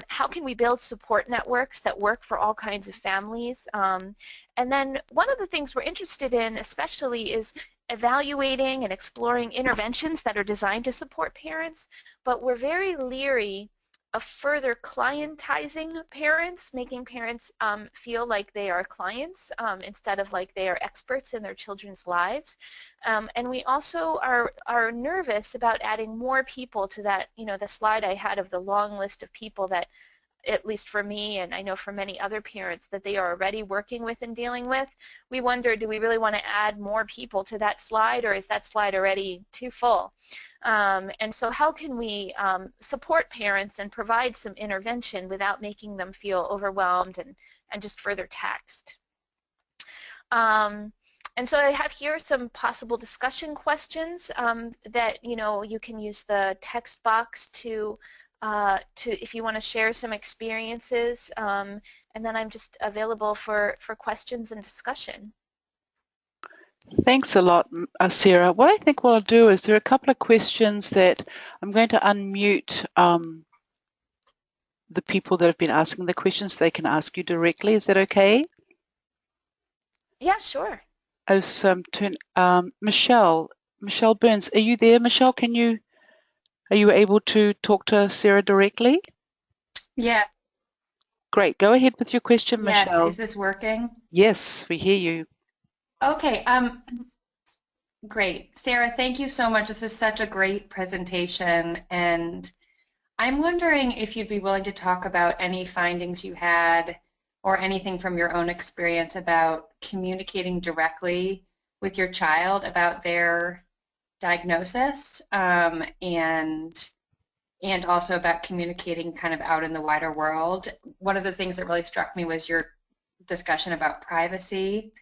how can we build support networks that work for all kinds of families? And then one of the things we're interested in especially is evaluating and exploring interventions that are designed to support parents, but we're very leery of further clientizing parents, making parents feel like they are clients instead of like they are experts in their children's lives. And we also are nervous about adding more people to that, the slide I had of the long list of people that, at least for me and I know for many other parents, that they are already working with and dealing with. We wonder, do we really want to add more people to that slide, or is that slide already too full? And so how can we support parents and provide some intervention without making them feel overwhelmed and just further taxed? And so I have here some possible discussion questions that you can use the text box to if you want to share some experiences, and then I'm just available for questions and discussion. Thanks a lot, Sarah. What I think what I'll do is there are a couple of questions that I'm going to unmute the people that have been asking the questions. They can ask you directly. Is that okay? Yeah, sure. Awesome. Michelle Burns, are you there? Michelle, are you able to talk to Sarah directly? Yeah. Great. Go ahead with your question, Yes. Michelle. Is this working? Yes, we hear you. Okay. Great. Sarah, thank you so much. This is such a great presentation, and I'm wondering if you'd be willing to talk about any findings you had or anything from your own experience about communicating directly with your child about their diagnosis, and also about communicating kind of out in the wider world. One of the things that really struck me was your discussion about privacy.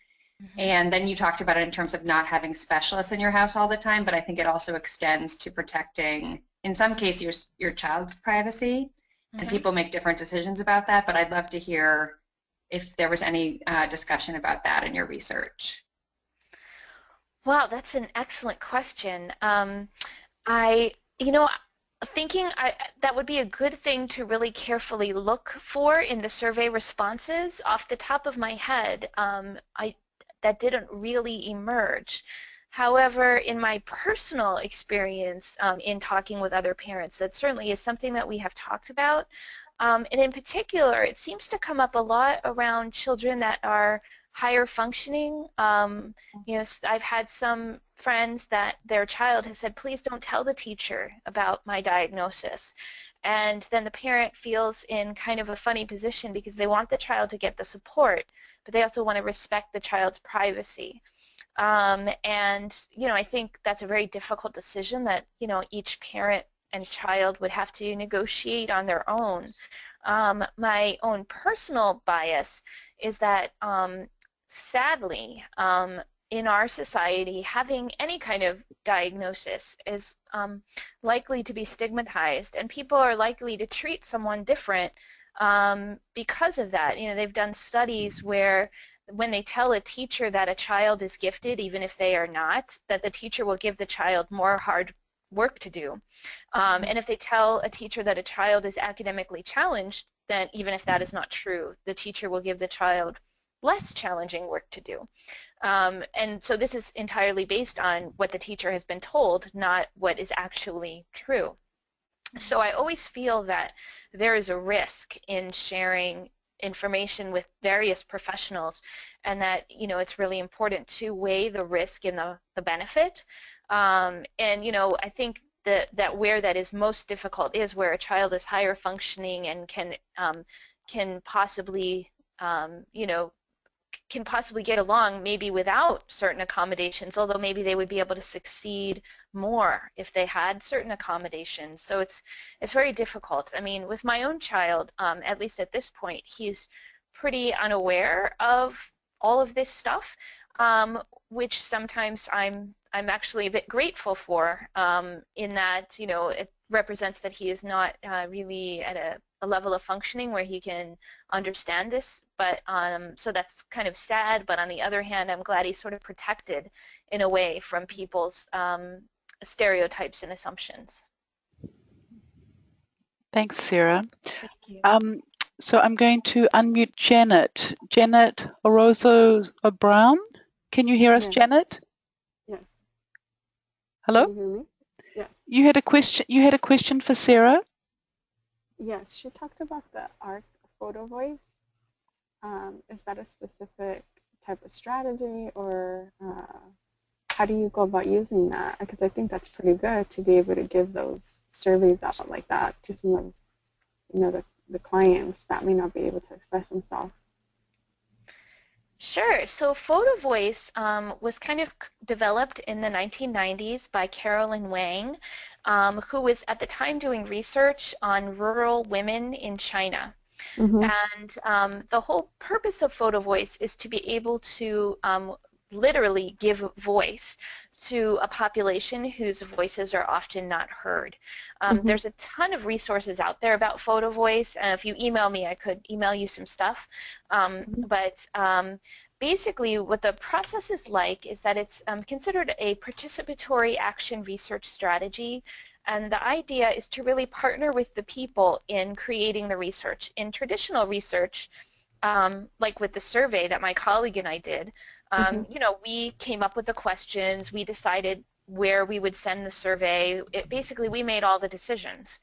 And then you talked about it in terms of not having specialists in your house all the time, but I think it also extends to protecting, in some cases, your child's privacy. And people make different decisions about that, but I'd love to hear if there was any discussion about that in your research. Wow, that's an excellent question. Thinking that would be a good thing to really carefully look for in the survey responses. Off the top of my head, that didn't really emerge. However, in my personal experience in talking with other parents, that certainly is something that we have talked about. And in particular, it seems to come up a lot around children that are higher functioning. I've had some friends that their child has said, please don't tell the teacher about my diagnosis. And then the parent feels in kind of a funny position because they want the child to get the support, but they also want to respect the child's privacy. And I think that's a very difficult decision that each parent and child would have to negotiate on their own. My own personal bias is that sadly, in our society, having any kind of diagnosis is likely to be stigmatized, and people are likely to treat someone different because of that. They've done studies where when they tell a teacher that a child is gifted, even if they are not, that the teacher will give the child more hard work to do. And if they tell a teacher that a child is academically challenged, then even if that is not true, the teacher will give the child less challenging work to do. And so this is entirely based on what the teacher has been told, not what is actually true. So I always feel that there is a risk in sharing information with various professionals, and that it's really important to weigh the risk and the benefit. And I think that where that is most difficult is where a child is higher functioning and can possibly get along maybe without certain accommodations, although maybe they would be able to succeed more if they had certain accommodations. So it's very difficult. I mean, with my own child, at least at this point, he's pretty unaware of all of this stuff, which sometimes I'm actually a bit grateful for, in that it represents that he is not really at a level of functioning where he can understand this, but so that's kind of sad. But on the other hand, I'm glad he's sort of protected in a way from people's stereotypes and assumptions. Thanks, Sarah. Thank you. So I'm going to unmute Janet. Janet Orozo Brown. Can you hear us, Yes. Janet? Yes. Hello? Can you hear me? Yes. You had a question. You had a question for Sarah? Yes. She talked about the ARC photo voice. Is that a specific type of strategy, or how do you go about using that? Because I think that's pretty good to be able to give those surveys out like that to some of the clients that may not be able to express themselves. Sure. So Photovoice was kind of developed in the 1990s by Carolyn Wang, who was at the time doing research on rural women in China. Mm-hmm. And the whole purpose of Photovoice is to be able to literally give voice to a population whose voices are often not heard. There's a ton of resources out there about Photovoice, and if you email me, I could email you some stuff. But basically, what the process is like is that it's considered a participatory action research strategy. And the idea is to really partner with the people in creating the research. In traditional research, like with the survey that my colleague and I did, we came up with the questions, we decided where we would send the survey. Basically, we made all the decisions.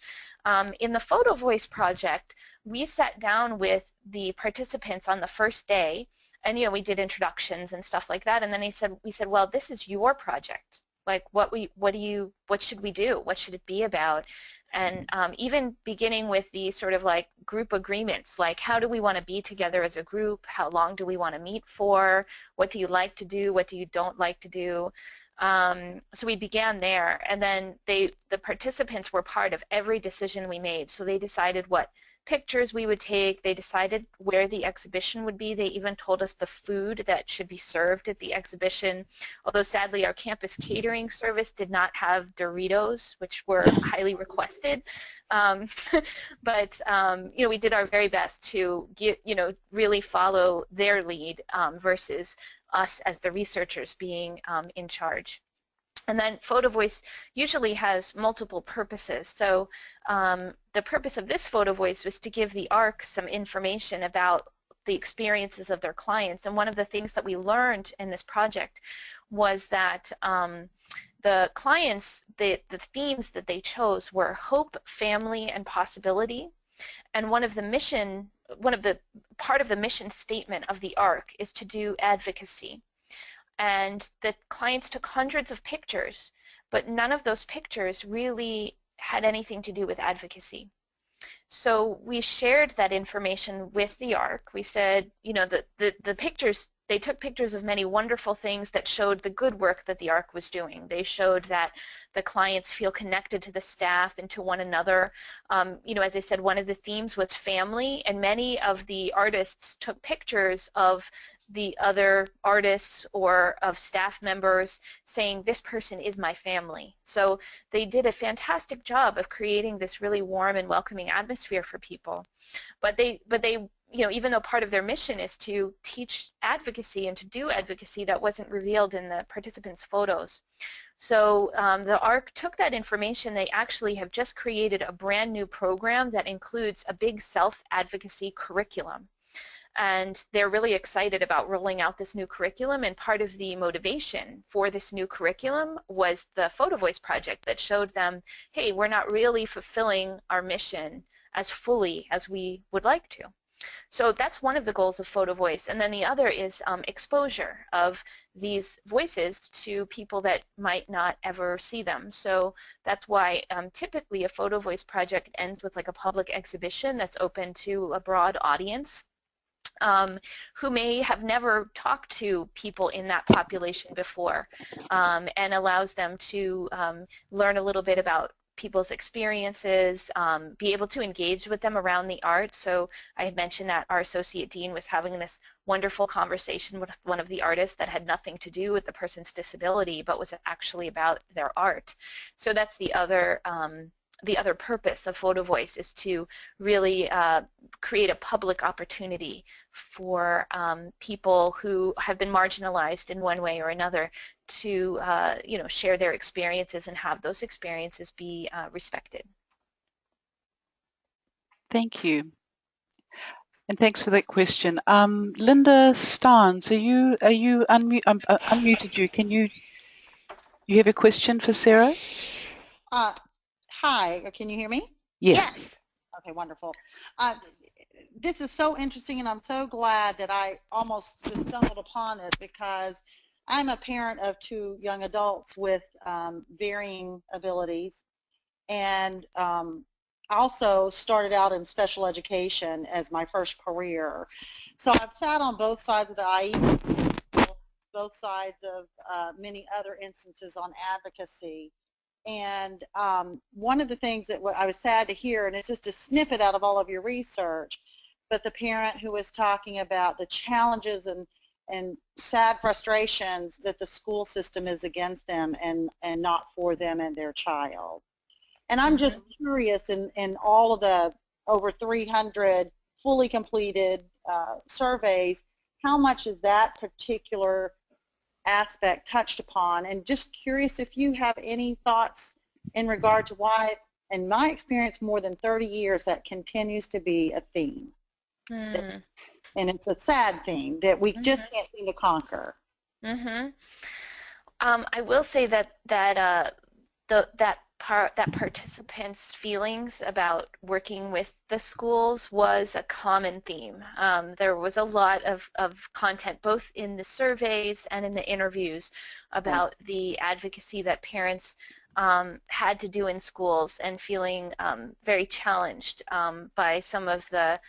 In the Photovoice project, we sat down with the participants on the first day, and we did introductions and stuff like that. And then we said, well, this is your project. Like, what should we do? What should it be about? And even beginning with the sort of like group agreements, like how do we want to be together as a group? How long do we want to meet for? What do you like to do? What do you don't like to do? So we began there, and then the participants were part of every decision we made. So they decided what pictures we would take. They decided where the exhibition would be. They even told us the food that should be served at the exhibition, although sadly our campus catering service did not have Doritos, which were highly requested. But we did our very best to really follow their lead versus us as the researchers being in charge. And then Photovoice usually has multiple purposes. So the purpose of this Photovoice was to give the ARC some information about the experiences of their clients. And one of the things that we learned in this project was that the clients, the themes that they chose were hope, family, and possibility. And part of the mission statement of the ARC is to do advocacy. And the clients took hundreds of pictures, but none of those pictures really had anything to do with advocacy. So we shared that information with the ARC. We said, the pictures, they took pictures of many wonderful things that showed the good work that the ARC was doing. They showed that the clients feel connected to the staff and to one another. As I said, one of the themes was family, and many of the artists took pictures of the other artists or of staff members saying, this person is my family. So they did a fantastic job of creating this really warm and welcoming atmosphere for people. But they even though part of their mission is to teach advocacy and to do advocacy, that wasn't revealed in the participants' photos. So the ARC took that information. They actually have just created a brand new program that includes a big self-advocacy curriculum. And they're really excited about rolling out this new curriculum, and part of the motivation for this new curriculum was the Photovoice project that showed them, hey, we're not really fulfilling our mission as fully as we would like to. So that's one of the goals of Photovoice. And then the other is exposure of these voices to people that might not ever see them. So that's why typically a Photovoice project ends with like a public exhibition that's open to a broad audience. Who may have never talked to people in that population before, and allows them to learn a little bit about people's experiences, be able to engage with them around the art. So I had mentioned that our associate dean was having this wonderful conversation with one of the artists that had nothing to do with the person's disability, but was actually about their art. So that's the other purpose of Photovoice, is to really create a public opportunity for people who have been marginalized in one way or another to share their experiences and have those experiences be respected. Thank you. And thanks for that question. Lindaston, so are you unmuted you? Can you have a question for Sarah? Hi, can you hear me? Yes. Yes. Okay, wonderful. This is so interesting, and I'm so glad that I almost stumbled upon it, because I'm a parent of 2 young adults with varying abilities, and also started out in special education as my first career. So I've sat on both sides of the IE, both sides of many other instances on advocacy. And one of the things that I was sad to hear, and it's just a snippet out of all of your research, but the parent who was talking about the challenges and sad frustrations that the school system is against them and not for them and their child. And I'm just curious, in all of the over 300 fully completed surveys, how much is that particular aspect touched upon? And just curious if you have any thoughts in regard to why, in my experience, more than 30 years, that continues to be a theme. And it's a sad theme that we just can't seem to conquer. I will say that participants' feelings about working with the schools was a common theme. There was a lot of content both in the surveys and in the interviews about the advocacy that parents had to do in schools, and feeling very challenged by some of the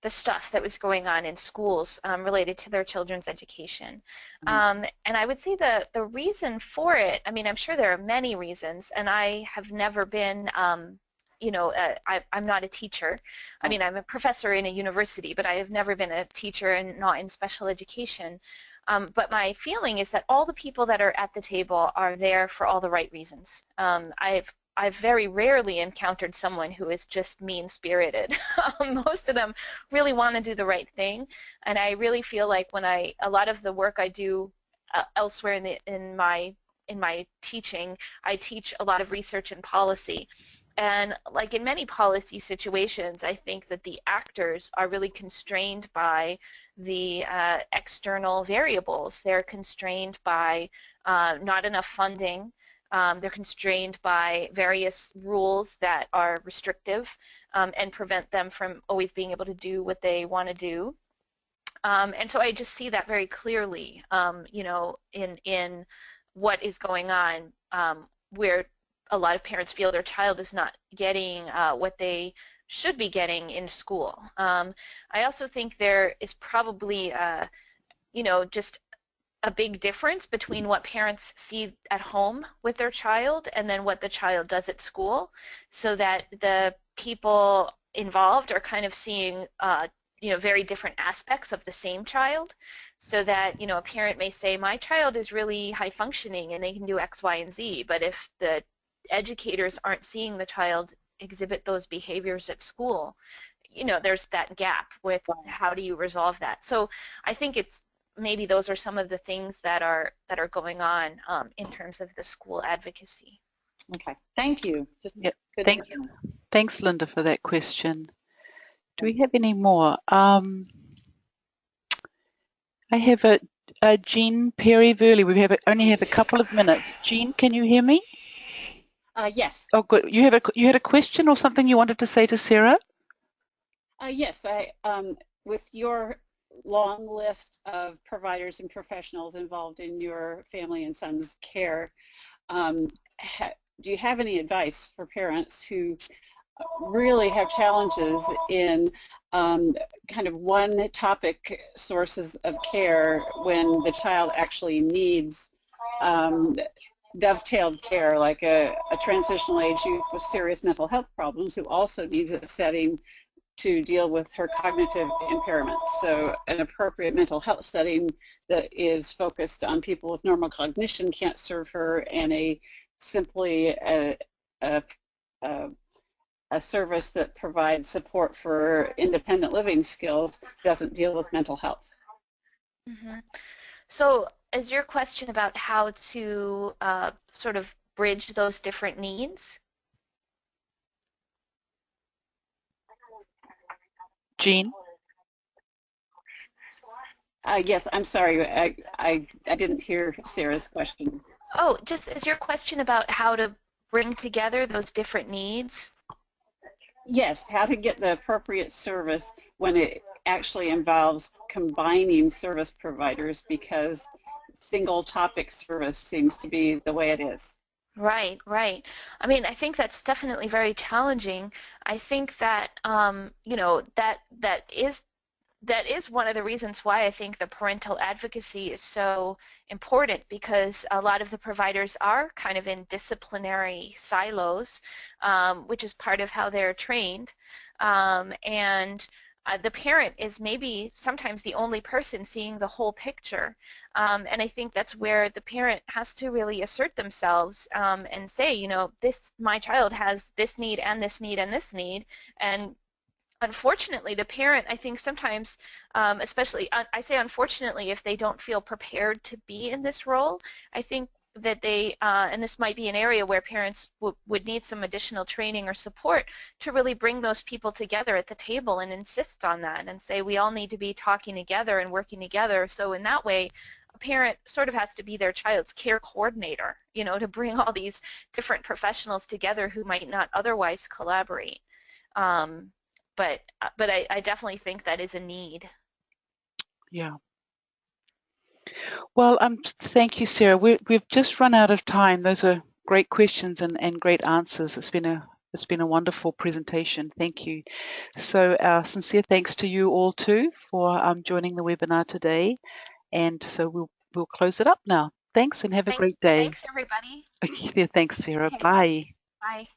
stuff that was going on in schools related to their children's education. And I would say the reason for it, I mean, I'm sure there are many reasons, and I have never been, you know, I'm not a teacher. I mean, I'm a professor in a university, but I have never been a teacher and not in special education. But my feeling is that all the people that are at the table are there for all the right reasons. I've very rarely encountered someone who is just mean-spirited. Most of them really want to do the right thing, and I really feel like when a lot of the work I do elsewhere in my teaching, I teach a lot of research and policy. And like in many policy situations, I think that the actors are really constrained by the external variables. They're constrained by not enough funding. They're constrained by various rules that are restrictive and prevent them from always being able to do what they want to do. And so I just see that very clearly, you know, in what is going on, where a lot of parents feel their child is not getting what they should be getting in school. I also think there is probably, you know, just a big difference between what parents see at home with their child and then what the child does at school, so that the people involved are kind of seeing you know, very different aspects of the same child, so that, you know, a parent may say, my child is really high functioning and they can do X, Y, and Z, but if the educators aren't seeing the child exhibit those behaviors at school, you know, there's that gap with how do you resolve that. So I think it's maybe those are some of the things that are going on in terms of the school advocacy. Okay, thank you. Just Yeah, good. thanks, Linda, for that question. Do we have any more? I have a Jean Perry-Verley. We only have a couple of minutes. Jean, can you hear me? Yes. Oh, good. You had a question or something you wanted to say to Sarah? Yes. With your long list of providers and professionals involved in your family and son's care, do you have any advice for parents who really have challenges in kind of one topic sources of care when the child actually needs dovetailed care, like a transitional age youth with serious mental health problems who also needs a setting to deal with her cognitive impairments? So an appropriate mental health setting that is focused on people with normal cognition can't serve her, and simply a service that provides support for independent living skills doesn't deal with mental health. So is your question about how to sort of bridge those different needs? Jean? Yes, I'm sorry. I didn't hear Sarah's question. Oh, just is your question about how to bring together those different needs? Yes, how to get the appropriate service when it actually involves combining service providers, because single topic service seems to be the way it is. Right, right. I mean, I think that's definitely very challenging. I think that you know, that is one of the reasons why I think the parental advocacy is so important, because a lot of the providers are kind of in disciplinary silos, which is part of how they're trained. And the parent is maybe sometimes the only person seeing the whole picture. And I think that's where the parent has to really assert themselves and say, you know, my child has this need and this need and this need. And unfortunately, the parent, I think sometimes, especially, I say unfortunately, if they don't feel prepared to be in this role, I think that they, and this might be an area where parents would need some additional training or support to really bring those people together at the table and insist on that and say we all need to be talking together and working together. So in that way, a parent sort of has to be their child's care coordinator, you know, to bring all these different professionals together who might not otherwise collaborate. But I definitely think that is a need. Yeah. Well, thank you, Sarah. We've just run out of time. Those are great questions and great answers. It's been a wonderful presentation. Thank you. So sincere thanks to you all too for joining the webinar today. And so we'll close it up now. Thanks and have a great day. Thanks, everybody. Yeah, thanks, Sarah. Okay. Bye. Bye.